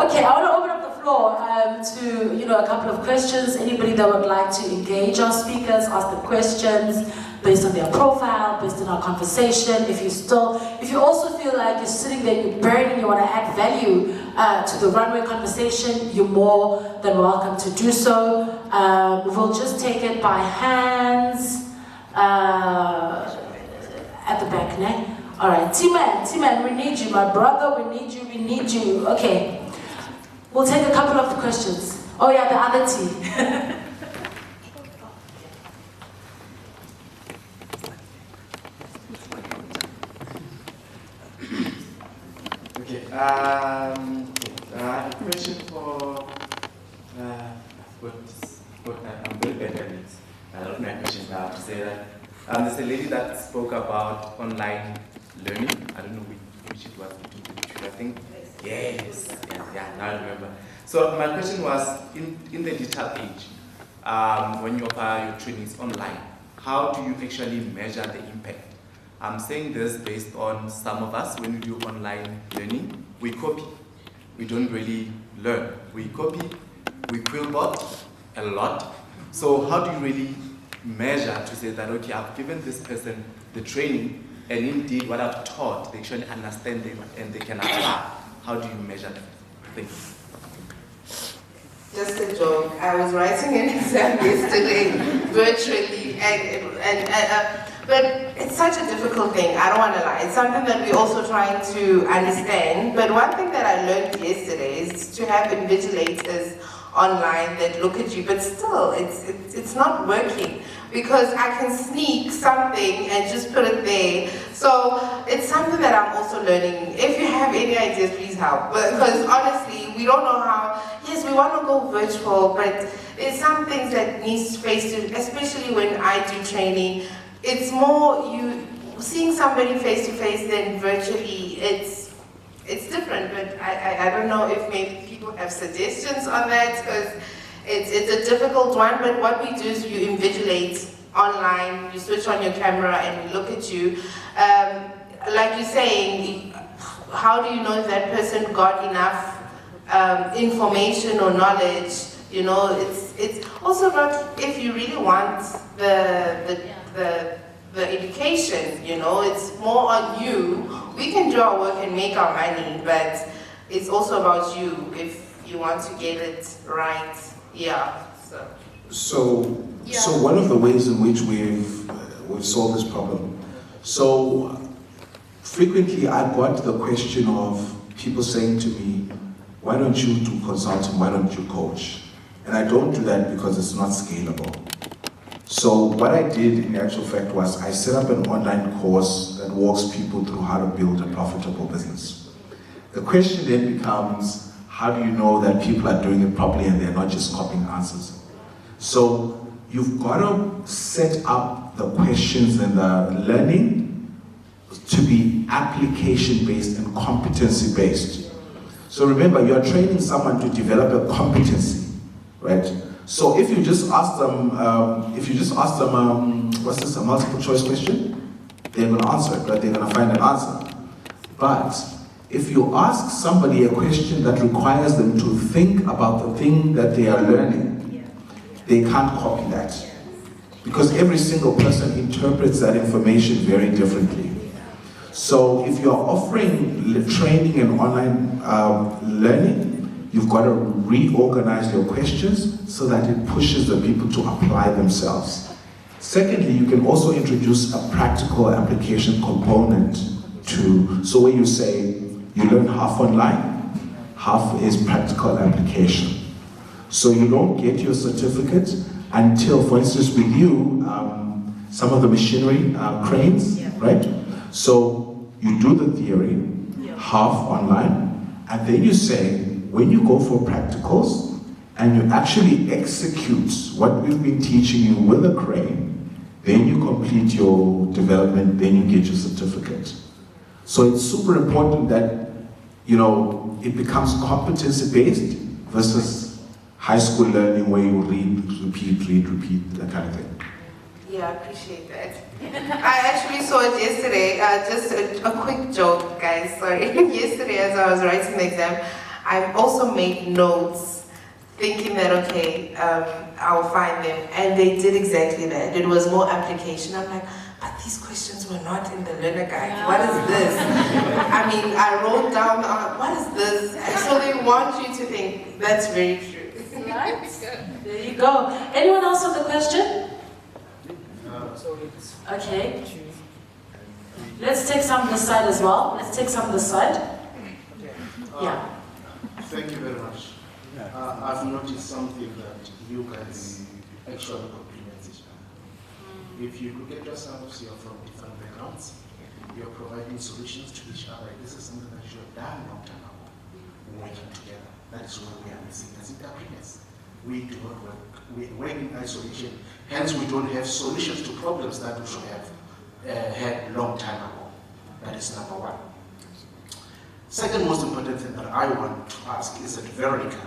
Okay, I want to open up the floor to a couple of questions. Anybody that would like to engage our speakers, ask them questions based on their profile, based on our conversation. If you also feel like you're sitting there, you're burning, you want to add value to the runway conversation, you're more than welcome to do so. We'll just take it by hands at the back, ne? All right, T-Man, we need you, my brother, we need you. Okay, we'll take a couple of questions. Oh yeah, the other T. Okay, a question for, I'm very bad at it. I don't know my question now to say that. There's a lady that spoke about online learning. I don't know which it was, I think. Yes, yeah, now I remember. So my question was, in the digital age, when you offer your trainings online, how do you actually measure the impact? I'm saying this based on some of us, when we do online learning, we copy. We don't really learn. We copy, we quillbot a lot. So how do you really measure to say that, okay, I've given this person the training, and indeed what I've taught, they actually understand it and they can apply. How do you measure that? Thanks. Just a joke. I was writing an exam yesterday, virtually, but it's such a difficult thing, I don't want to lie. It's something that we're also trying to understand. But one thing that I learned yesterday is to have invigilators online that look at you, but still, it's not working. Because I can sneak something and just put it there. So it's something that I'm also learning. If you have any ideas, please help. Because honestly, we don't know how. Yes, we want to go virtual, but there's some things that needs face to, especially when I do training. It's more you seeing somebody face to face than virtually. It's different, but I don't know if maybe people have suggestions on that, because it's a difficult one. But what we do is you invigilate online, you switch on your camera and we look at you. Like you're saying, how do you know if that person got enough information or knowledge? You know, it's also about if you really want the education, you know, it's more on you. We can do our work and make our money, but it's also about you if you want to get it right. Yeah. So one of the ways in which we've solved this problem. So frequently I got the question of people saying to me, why don't you do consulting, why don't you coach? And I don't do that because it's not scalable. So what I did in actual fact was I set up an online course that walks people through how to build a profitable business. The question then becomes, how do you know that people are doing it properly and they're not just copying answers? So you've got to set up the questions and the learning to be application-based and competency-based. So remember, you're training someone to develop a competency, right? So if you just ask them, what's this, a multiple choice question? They're going to answer it, right? They're going to find an answer. But if you ask somebody a question that requires them to think about the thing that they are learning, they can't copy that. Because every single person interprets that information very differently. So if you're offering training and online learning, you've got to reorganize your questions so that it pushes the people to apply themselves. Secondly, you can also introduce a practical application component so where you say, you learn half online, half is practical application. So you don't get your certificate until, for instance, with you, some of the machinery, cranes, right? So you do the theory, half online, and then you say, when you go for practicals and you actually execute what we've been teaching you with a crane, then you complete your development, then you get your certificate. So it's super important that, you know, it becomes competency-based versus high school learning where you read, repeat, that kind of thing. Yeah, I appreciate that. I actually saw it yesterday, just a quick joke, guys, sorry. Yesterday as I was writing the exam, I also made notes thinking that, okay, I'll find them. And they did exactly that. It was more application. I'm like, but these questions were not in the learner guide. Yeah. What is this? I mean, I wrote down, what is this? So they want you to think. That's very true. Right? There you go. Anyone else with a question? Okay. Let's take some this side as well. Let's take some this side. Yeah. Thank you very much. I've noticed something that you guys actually compliment each other. If you look at yourselves, you're from different backgrounds. You're providing solutions to each other. This is something that you have done a long time ago, working together. That is what we are missing as interpreters. We do not work. We work in isolation. Hence, we don't have solutions to problems that we should have had a long time ago. That is number one. Second most important thing that I want to ask is that Veronica.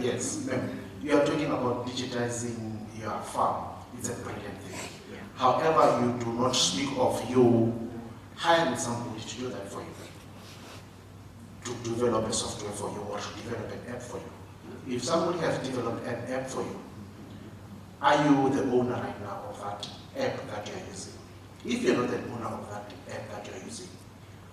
Yes, ma'am. You are talking about digitizing your farm. It's a brilliant thing. However, you do not speak of you hiring somebody to do that for you, to develop a software for you or to develop an app for you. If somebody has developed an app for you, are you the owner right now of that app that you are using? If you're not the owner of that app that you are using,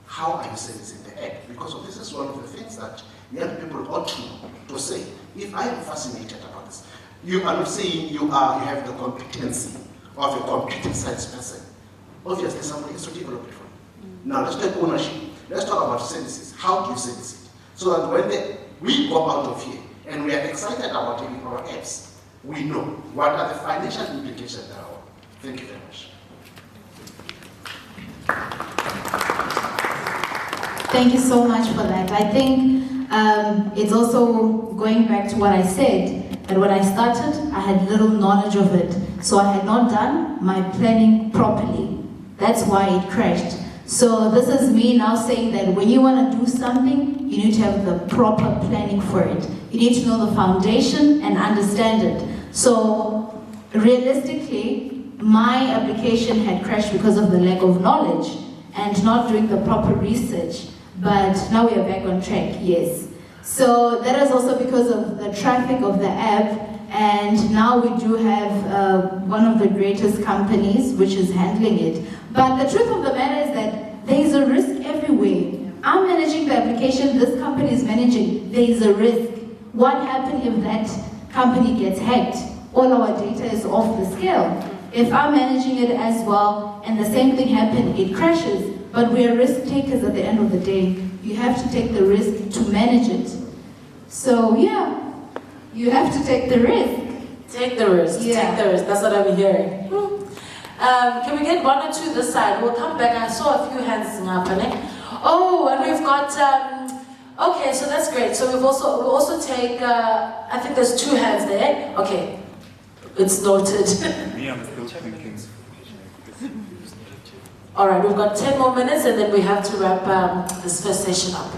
how are you servicing the app? Because this is one of the things that young people ought to know, to say, if I am fascinated about this, you are not saying you have the competency of a computer science person. Obviously, somebody has to develop it for you. Now, let's take ownership. Let's talk about services. How do you service it? So that when we go out of here and we are excited about having our apps, we know what are the financial implications there are. Thank you very much. Thank you so much for that. I think it's also going back to what I said, that when I started, I had little knowledge of it. So I had not done my planning properly. That's why it crashed. So this is me now saying that when you want to do something, you need to have the proper planning for it. You need to know the foundation and understand it. So realistically, my application had crashed because of the lack of knowledge and not doing the proper research. But now we are back on track, yes. So that is also because of the traffic of the app, and now we do have one of the greatest companies which is handling it. But the truth of the matter is that there is a risk everywhere. I'm managing the application, this company is managing, there is a risk. What happens if that company gets hacked? All our data is off the scale. If I'm managing it as well, and the same thing happens, it crashes. But we are risk takers at the end of the day. You have to take the risk to manage it. So yeah, you have to take the risk. Take the risk, Yeah. take the risk. That's what I'm hearing. Can we get one or two this side? We'll come back. I saw a few hands in our panel. Oh, and we've got, okay, so that's great. So we'll also take, I think there's two hands there. Okay, it's noted. Me, I'm still thinking. All right, we've got 10 more minutes and then we have to wrap this first session up.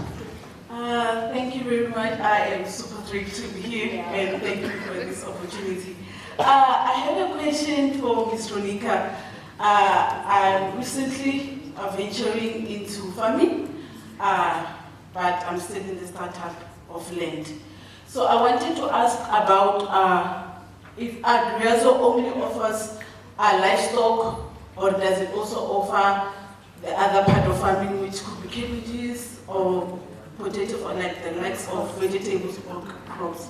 Thank you very much. I am super thrilled to be here and thank you for this opportunity. I have a question for Ms. Ronika. I'm recently venturing into farming, but I'm still in the startup of land. So I wanted to ask about if Agriazo only offers livestock, or does it also offer the other part of farming, which could be cabbages or potatoes, or like the likes of vegetables or crops?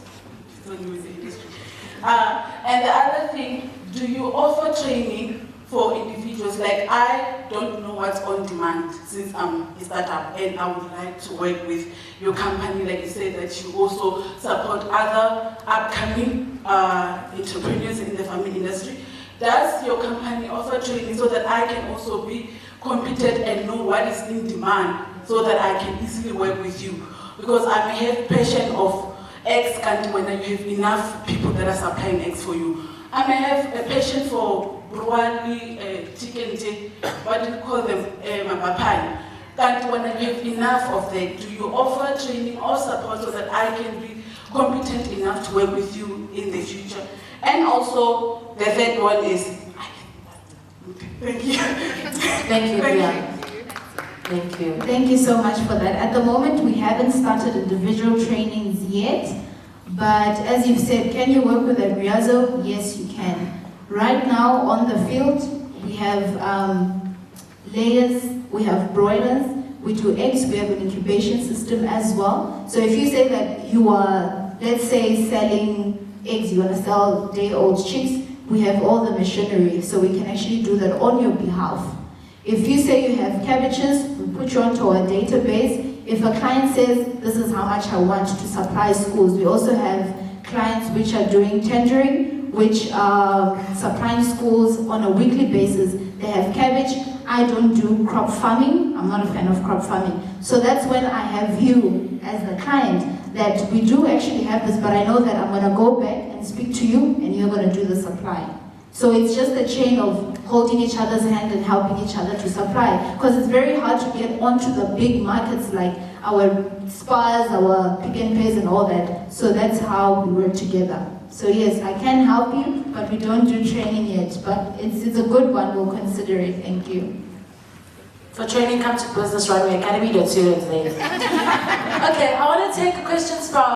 And the other thing, do you offer training for individuals? Like, I don't know what's on demand since I'm a startup and I would like to work with your company. Like you said, that you also support other upcoming entrepreneurs in the farming industry. Does your company offer training so that I can also be competent and know what is in demand so that I can easily work with you? Because I may have passion of eggs country when you have enough people that are supplying eggs for you. I may have a passion for Rwanda, chicken, what do you call them, mapapai. And when you have enough of that, do you offer training or support so that I can be competent enough to work with you in the future? And also, the third one is, thank you. Thank you, Priya. Thank you. Thank you so much for that. At the moment, we haven't started individual trainings yet, but as you've said, can you work with a Riazo? Yes, you can. Right now on the field, we have layers, we have broilers, we do eggs, we have an incubation system as well. So if you say that you are, let's say, selling eggs, you want to sell day-old chicks, we have all the machinery, so we can actually do that on your behalf. If you say you have cabbages, we put you onto our database. If a client says, this is how much I want to supply schools, we also have clients which are doing tendering, which are supplying schools on a weekly basis. They have cabbage. I don't do crop farming. I'm not a fan of crop farming. So that's when I have you as the client, that we do actually have this, but I know that I'm going to go back and speak to you and you're going to do the supply. So it's just a chain of holding each other's hand and helping each other to supply. Because it's very hard to get onto the big markets like our Spars, our Pick n Pays and all that. So that's how we work together. So yes, I can help you, but we don't do training yet. But it's a good one, we'll consider it. Thank you. For training, come to Business Runway Academy.co.za. Okay, I want to take questions from